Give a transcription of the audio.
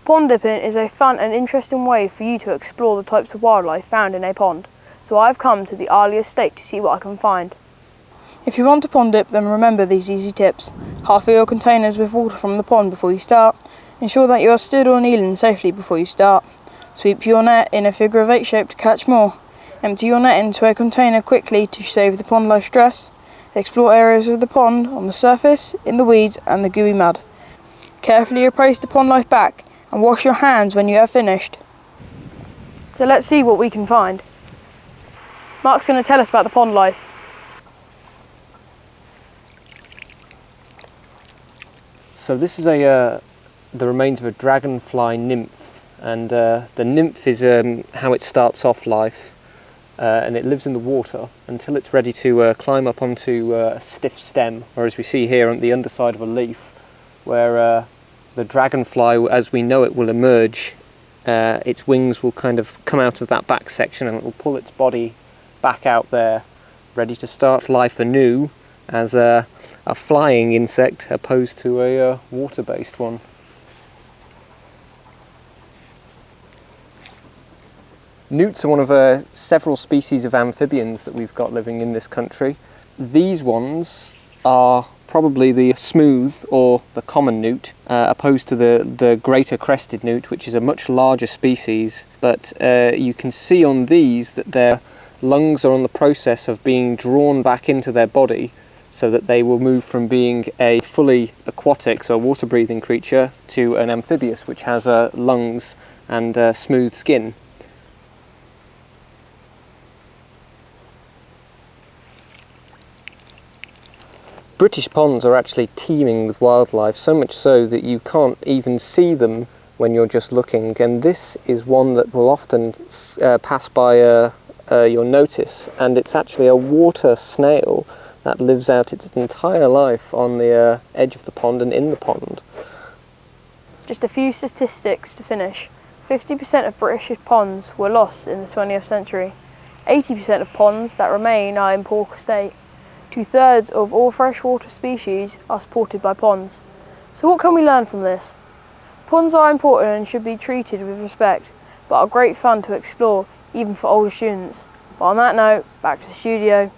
Pond dipping is a fun and interesting way for you to explore the types of wildlife found in a pond, so I've come to the Arley estate to see what I can find. If you want to pond dip, then remember these easy tips. Half fill your containers with water from the pond before you start. Ensure that you are stood or kneeling safely before you start. Sweep your net in a figure of 8 shape to catch more. Empty your net into a container quickly to save the pond life stress. Explore areas of the pond on the surface, in the weeds and the gooey mud. Carefully replace the pond life back and wash your hands when you have finished. So let's see what we can find. Mark's going to tell us about the pond life. So this is the remains of a dragonfly nymph, and the nymph is how it starts off life, and it lives in the water until it's ready to climb up onto a stiff stem, or as we see here on the underside of a leaf, where the dragonfly, as we know it, will emerge. Its wings will kind of come out of that back section and it will pull its body back out there, ready to start life anew as a flying insect opposed to a water-based one. Newts are one of several species of amphibians that we've got living in this country. These ones are probably the smooth or the common newt, opposed to the greater crested newt, which is a much larger species. But you can see on these that their lungs are on the process of being drawn back into their body, so that they will move from being a fully aquatic, so a water-breathing creature, to an amphibious, which has lungs and smooth skin. British ponds are actually teeming with wildlife, so much so that you can't even see them when you're just looking, and this is one that will often pass by your notice, and it's actually a water snail that lives out its entire life on the edge of the pond and in the pond. Just a few statistics to finish. 50% of British ponds were lost in the 20th century. 80% of ponds that remain are in poor state. 2/3 of all freshwater species are supported by ponds. So what can we learn from this? Ponds are important and should be treated with respect, but are great fun to explore, even for older students. But on that note, back to the studio.